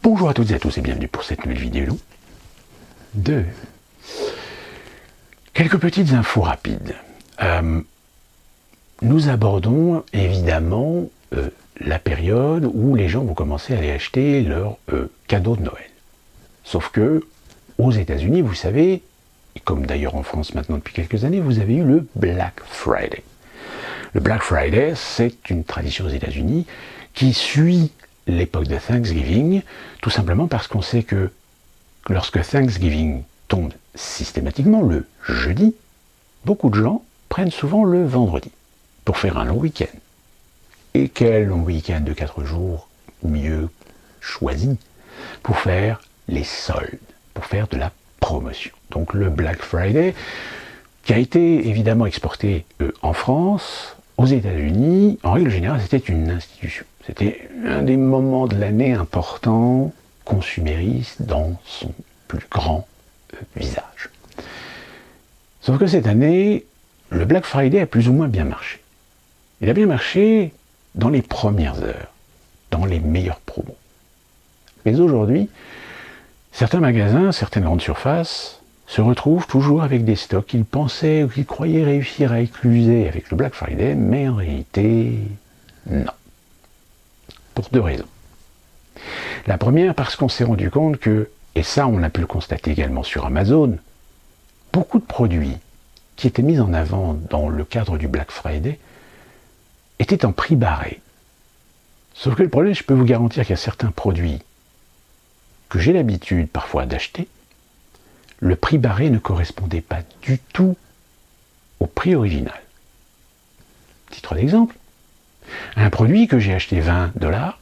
Bonjour à toutes et à tous et bienvenue pour cette nouvelle vidéo de quelques petites infos rapides. Nous abordons évidemment la période où les gens vont commencer à aller acheter leurs cadeaux de Noël. Sauf que aux États-Unis, vous savez, et comme d'ailleurs en France maintenant depuis quelques années, vous avez eu le Black Friday. Le Black Friday, c'est une tradition aux États-Unis qui suit l'époque de Thanksgiving, tout simplement parce qu'on sait que lorsque Thanksgiving tombe systématiquement le jeudi, beaucoup de gens prennent souvent le vendredi pour faire un long week-end. Et quel long week-end de 4 jours mieux choisi pour faire les soldes, pour faire de la promotion. Donc le Black Friday, qui a été évidemment exporté en France, aux États-Unis, en règle générale, c'était une institution. C'était un des moments de l'année importants, consumériste dans son plus grand visage. Sauf que cette année, le Black Friday a plus ou moins bien marché. Il a bien marché dans les premières heures, dans les meilleures promos. Mais aujourd'hui, certains magasins, certaines grandes surfaces se retrouvent toujours avec des stocks qu'ils pensaient ou qu'ils croyaient réussir à écluser avec le Black Friday, mais en réalité, non. Pour deux raisons. La première, parce qu'on s'est rendu compte que, et ça on a pu le constater également sur Amazon, beaucoup de produits qui étaient mis en avant dans le cadre du Black Friday étaient en prix barré. Sauf que le problème, je peux vous garantir qu'il y a certains produits que j'ai l'habitude parfois d'acheter, le prix barré ne correspondait pas du tout au prix original. Titre d'exemple, un produit que j'ai acheté 20 $,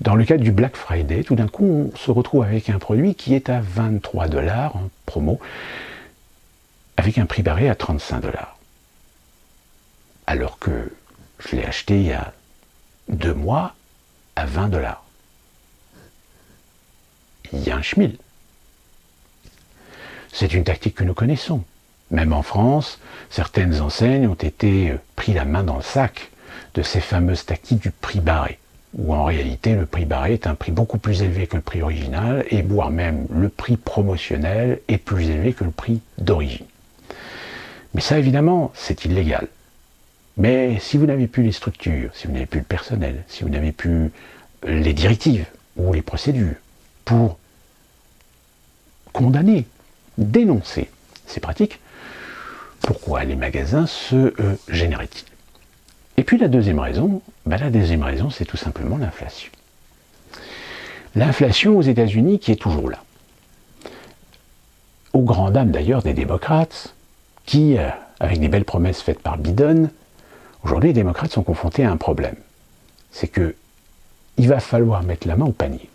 dans le cadre du Black Friday, tout d'un coup, on se retrouve avec un produit qui est à 23 $ en promo, avec un prix barré à 35 $. Alors que je l'ai acheté il y a 2 mois à 20 $. Il y a un schmil. C'est une tactique que nous connaissons. Même en France, certaines enseignes ont été pris la main dans le sac de ces fameuses tactiques du prix barré, où en réalité le prix barré est un prix beaucoup plus élevé que le prix original, et voire même le prix promotionnel est plus élevé que le prix d'origine. Mais ça évidemment, c'est illégal. Mais si vous n'avez plus les structures, si vous n'avez plus le personnel, si vous n'avez plus les directives ou les procédures pour condamner, dénoncer ces pratiques, pourquoi les magasins se généreraient-ils? Et puis la deuxième raison, c'est tout simplement l'inflation. L'inflation aux États-Unis qui est toujours là. Aux grandes dames d'ailleurs des démocrates, qui, avec des belles promesses faites par Biden, aujourd'hui les démocrates sont confrontés à un problème. C'est que il va falloir mettre la main au panier.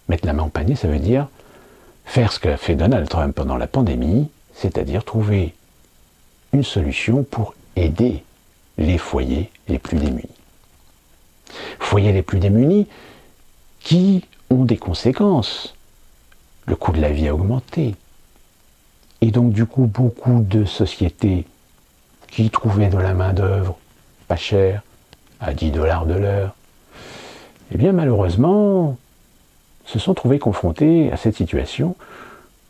Mettre la main au panier, ça veut dire faire ce qu'a fait Donald Trump pendant la pandémie, c'est-à-dire trouver une solution pour aider les foyers les plus démunis. Foyers les plus démunis qui ont des conséquences. Le coût de la vie a augmenté. Et donc du coup, beaucoup de sociétés qui trouvaient de la main-d'œuvre pas chère, à 10 $ de l'heure, eh bien malheureusement, se sont trouvés confrontés à cette situation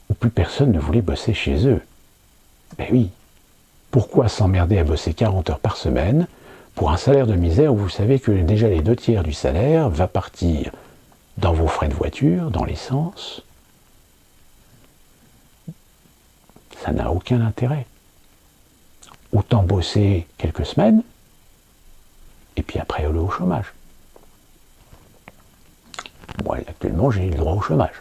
où plus personne ne voulait bosser chez eux. Ben oui, pourquoi s'emmerder à bosser 40 heures par semaine pour un salaire de misère où vous savez que déjà les 2/3 du salaire va partir dans vos frais de voiture, dans l'essence? Ça n'a aucun intérêt. Autant bosser quelques semaines et puis après aller au chômage. Moi, actuellement, j'ai le droit au chômage.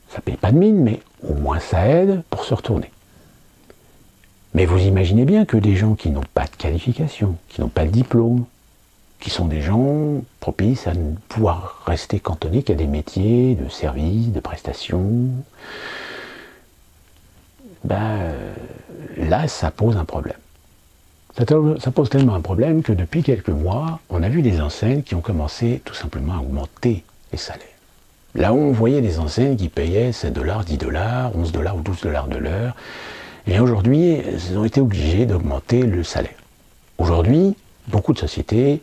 Ça paye pas de mine, mais au moins ça aide pour se retourner. Mais vous imaginez bien que des gens qui n'ont pas de qualification, qui n'ont pas de diplôme, qui sont des gens propices à ne pouvoir rester cantonnés qu'à des métiers de service, de prestations, là, ça pose un problème. Ça pose tellement un problème que depuis quelques mois, on a vu des enseignes qui ont commencé tout simplement à augmenter les salaires. Là où on voyait des enseignes qui payaient 7 $, 10 $, 11 $ ou 12 $ de l'heure, et aujourd'hui, ils ont été obligés d'augmenter le salaire. Aujourd'hui, beaucoup de sociétés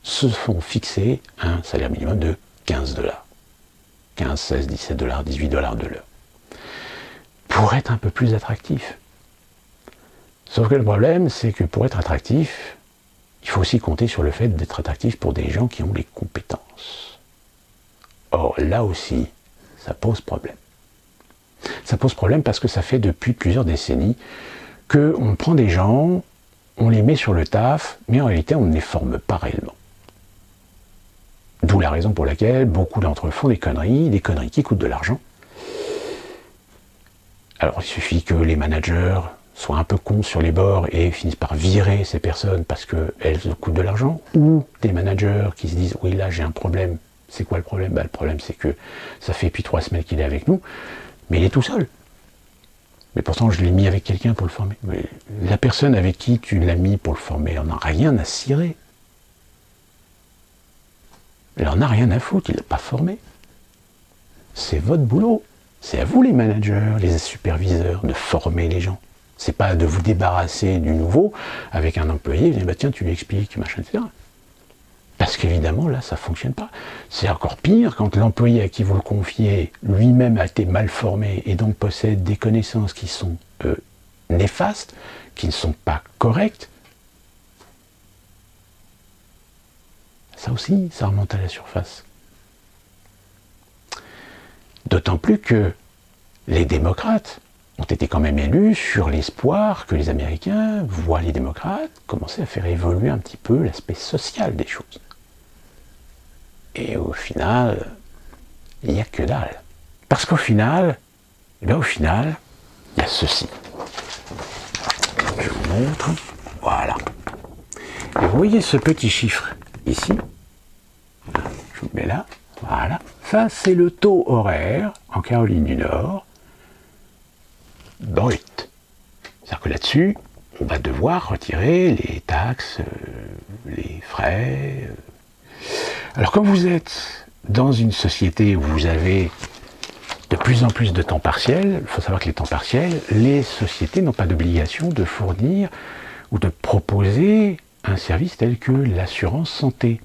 se font fixer un salaire minimum de 15 dollars. 15, 16, 17 dollars, 18 dollars de l'heure. Pour être un peu plus attractif. Sauf que le problème, c'est que pour être attractif, il faut aussi compter sur le fait d'être attractif pour des gens qui ont les compétences. Or, là aussi, ça pose problème. Ça pose problème parce que ça fait depuis plusieurs décennies qu'on prend des gens, on les met sur le taf, mais en réalité, on ne les forme pas réellement. D'où la raison pour laquelle beaucoup d'entre eux font des conneries qui coûtent de l'argent. Alors, il suffit que les managers soient un peu cons sur les bords et finissent par virer ces personnes parce qu'elles coûtent de l'argent, ou des managers qui se disent « oui, là, j'ai un problème ». C'est quoi le problème ? Le problème, c'est que ça fait depuis 3 semaines qu'il est avec nous, mais il est tout seul. Mais pourtant, je l'ai mis avec quelqu'un pour le former. Mais la personne avec qui tu l'as mis pour le former, elle n'en a rien à cirer. Elle n'en a rien à foutre, il ne l'a pas formé. C'est votre boulot. C'est à vous, les managers, les superviseurs, de former les gens. C'est pas de vous débarrasser du nouveau avec un employé et dire tiens, tu lui expliques, machin, etc. Parce qu'évidemment, là, ça ne fonctionne pas. C'est encore pire quand l'employé à qui vous le confiez lui-même a été mal formé et donc possède des connaissances qui sont néfastes, qui ne sont pas correctes. Ça aussi, ça remonte à la surface. D'autant plus que les démocrates ont été quand même élus sur l'espoir que les Américains voient les démocrates commencer à faire évoluer un petit peu l'aspect social des choses. Et au final, il n'y a que dalle. Parce qu'au final, il y a ceci. Je vous montre. Voilà. Et vous voyez ce petit chiffre ici. Je vous le mets là. Voilà. Ça, c'est le taux horaire en Caroline du Nord brut. C'est-à-dire que là-dessus, on va devoir retirer les taxes, les frais. Alors, comme vous êtes dans une société où vous avez de plus en plus de temps partiel, il faut savoir que les temps partiels, les sociétés n'ont pas d'obligation de fournir ou de proposer un service tel que l'assurance santé.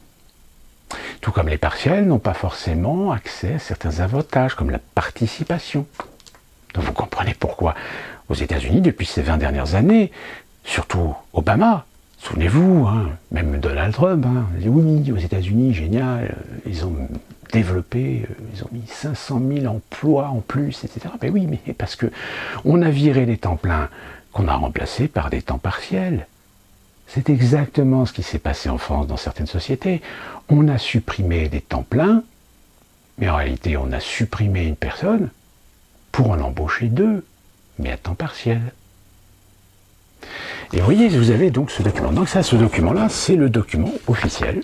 Tout comme les partiels n'ont pas forcément accès à certains avantages, comme la participation. Donc vous comprenez pourquoi, aux États-Unis, depuis ces 20 dernières années, surtout Obama, souvenez-vous, même Donald Trump, dit oui, aux États-Unis, génial, ils ont développé, ils ont mis 500 000 emplois en plus, etc. Ben oui, mais parce que on a viré les temps pleins qu'on a remplacés par des temps partiels. C'est exactement ce qui s'est passé en France dans certaines sociétés. On a supprimé des temps pleins, mais en réalité, on a supprimé une personne pour en embaucher 2, mais à temps partiel. Et vous voyez, vous avez donc ce document. Donc ça, ce document-là, c'est le document officiel,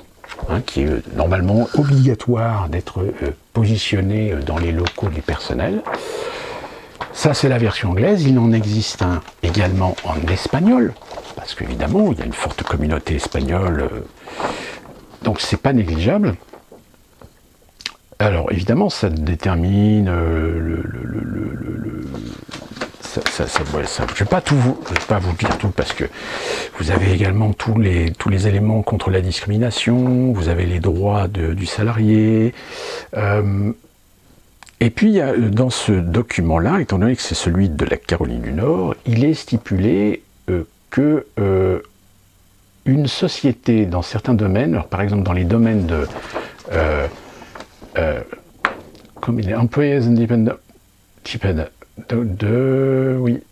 qui est normalement obligatoire d'être positionné dans les locaux du personnel. Ça, c'est la version anglaise. Il en existe un également en espagnol, parce qu'évidemment, il y a une forte communauté espagnole, donc c'est pas négligeable. Alors, évidemment, ça détermine je ne vais pas vous dire tout, parce que vous avez également tous les éléments contre la discrimination, vous avez les droits du salarié, et puis dans ce document-là, étant donné que c'est celui de la Caroline du Nord, il est stipulé que une société dans certains domaines, alors par exemple dans les domaines de Employees Independent, oui,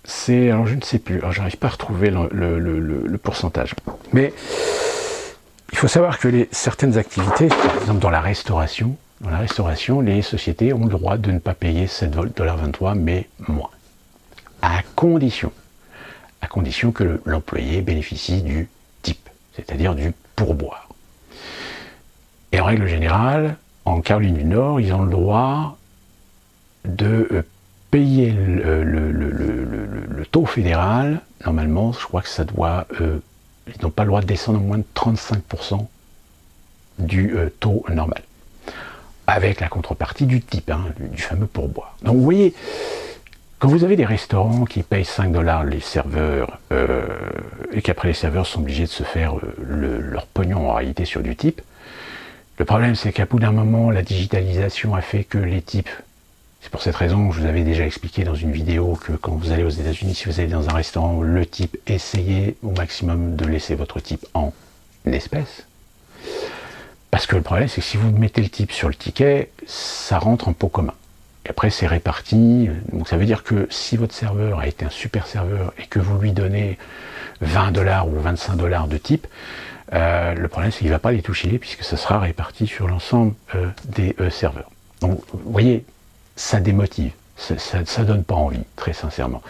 c'est, alors je ne sais plus, alors j'arrive pas à retrouver le pourcentage, mais il faut savoir que certaines activités, par exemple dans la restauration, les sociétés ont le droit de ne pas payer 7,23 $, mais moins, à condition que l'employé bénéficie du type, c'est-à-dire du pourboire. Et en règle générale, en Caroline du Nord, ils ont le droit de payer le taux fédéral. Normalement, je crois que ça doit... ils n'ont pas le droit de descendre moins de 35% du taux normal, avec la contrepartie du type, du fameux pourboire. Donc vous voyez, Quand vous avez des restaurants qui payent 5 $ les serveurs, et qu'après les serveurs sont obligés de se faire leur pognon en réalité sur du type, le problème c'est qu'à bout d'un moment, la digitalisation a fait que les types, c'est pour cette raison que je vous avais déjà expliqué dans une vidéo que quand vous allez aux États-Unis, si vous allez dans un restaurant, le type, essayez au maximum de laisser votre type en espèces. Parce que le problème c'est que si vous mettez le type sur le ticket, ça rentre en pot commun. Et après c'est réparti, donc ça veut dire que si votre serveur a été un super serveur et que vous lui donnez 20 $ ou 25 $ de type, le problème c'est qu'il ne va pas les toucher puisque ça sera réparti sur l'ensemble des serveurs. Donc vous voyez, ça démotive, ça donne pas envie, très sincèrement.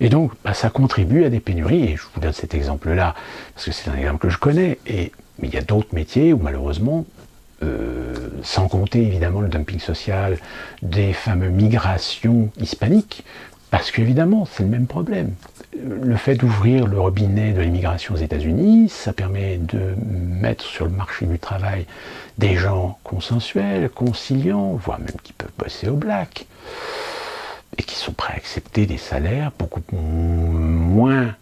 Et donc ça contribue à des pénuries, et je vous donne cet exemple-là, parce que c'est un exemple que je connais, mais il y a d'autres métiers où malheureusement, sans compter évidemment le dumping social des fameuses migrations hispaniques, parce qu'évidemment c'est le même problème. Le fait d'ouvrir le robinet de l'immigration aux États-Unis, ça permet de mettre sur le marché du travail des gens consensuels, conciliants, voire même qui peuvent bosser au black, et qui sont prêts à accepter des salaires beaucoup moins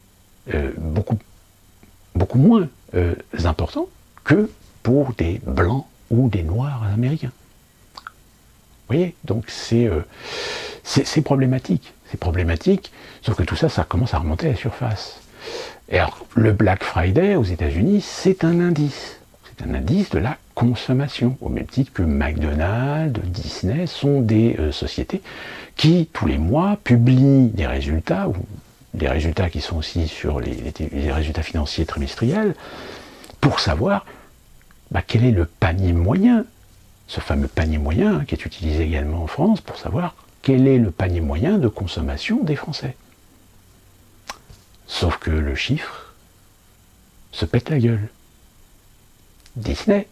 importants que pour des blancs ou des noirs américains. Vous voyez, donc c'est problématique. C'est problématique, sauf que tout ça, ça commence à remonter à la surface. Et alors, le Black Friday aux États-Unis, c'est un indice. C'est un indice de la consommation, au même titre que McDonald's, Disney sont des sociétés qui, tous les mois, publient des résultats, ou des résultats qui sont aussi sur les résultats financiers trimestriels, pour savoir quel est le panier moyen, ce fameux panier moyen qui est utilisé également en France, pour savoir quel est le panier moyen de consommation des Français. Sauf que le chiffre se pète la gueule. Disney,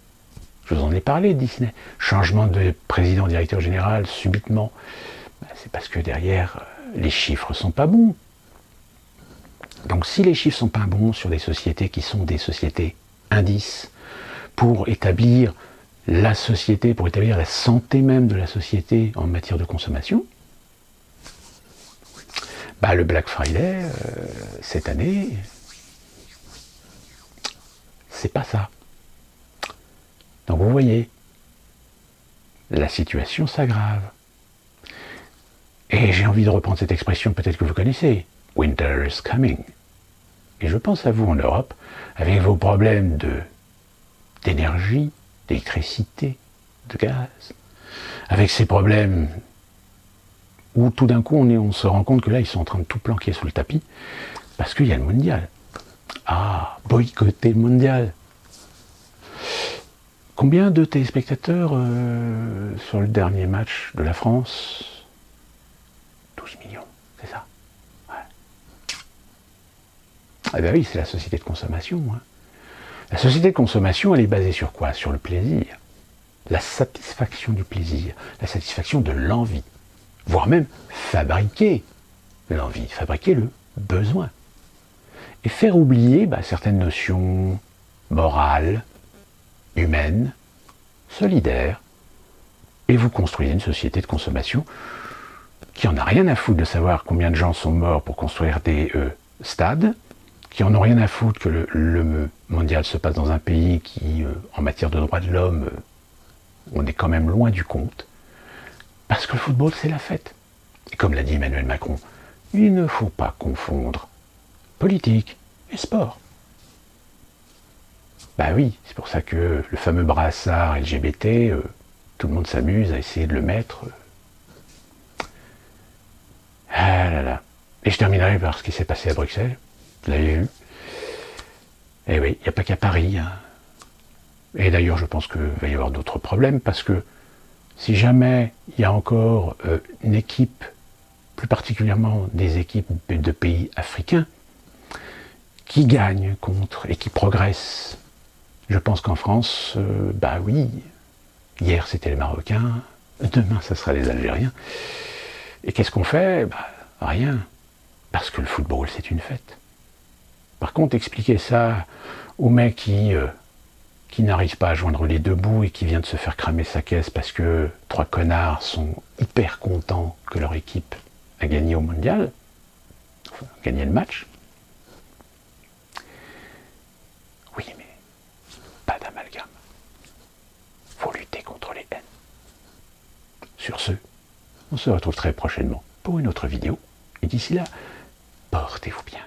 je vous en ai parlé, Disney. Changement de président directeur général subitement, c'est parce que derrière, les chiffres sont pas bons. Donc si les chiffres sont pas bons sur des sociétés qui sont des sociétés indices, pour établir la société, pour établir la santé même de la société en matière de consommation, le Black Friday, cette année, c'est pas ça. Donc vous voyez, la situation s'aggrave. Et j'ai envie de reprendre cette expression, peut-être que vous connaissez, Winter is coming. Et je pense à vous en Europe, avec vos problèmes d'énergie, d'électricité, de gaz, avec ces problèmes où tout d'un coup on se rend compte que là ils sont en train de tout planquer sous le tapis, parce qu'il y a le mondial. Ah, boycotter le mondial. Combien de téléspectateurs sur le dernier match de la France? 12 millions, c'est ça. Ouais. Ah ben oui, c'est la société de consommation. Hein. La société de consommation, elle est basée sur quoi? Sur le plaisir. La satisfaction du plaisir, la satisfaction de l'envie, voire même fabriquer l'envie, fabriquer le besoin. Et faire oublier certaines notions morales, humaines, solidaires, et vous construisez une société de consommation qui en a rien à foutre de savoir combien de gens sont morts pour construire des stades, qui en ont rien à foutre que le mondial se passe dans un pays qui, en matière de droits de l'homme, on est quand même loin du compte, parce que le football, c'est la fête. Et comme l'a dit Emmanuel Macron, il ne faut pas confondre politique et sport. Oui, c'est pour ça que le fameux brassard LGBT, tout le monde s'amuse à essayer de le mettre. Ah là là. Et je terminerai par ce qui s'est passé à Bruxelles. Vous l'avez vu. Eh oui, il n'y a pas qu'à Paris. Hein. Et d'ailleurs, je pense qu'il va y avoir d'autres problèmes, parce que si jamais il y a encore une équipe, plus particulièrement des équipes de pays africains, qui gagnent contre et qui progressent, je pense qu'en France, oui, hier c'était les Marocains, demain ça sera les Algériens. Et qu'est-ce qu'on fait? Rien. Parce que le football, c'est une fête. Par contre, expliquer ça au mec qui n'arrive pas à joindre les deux bouts et qui vient de se faire cramer sa caisse parce que 3 connards sont hyper contents que leur équipe a gagné au mondial, enfin, gagné le match. Oui, mais pas d'amalgame. Faut lutter contre les haines. Sur ce, on se retrouve très prochainement pour une autre vidéo. Et d'ici là, portez-vous bien.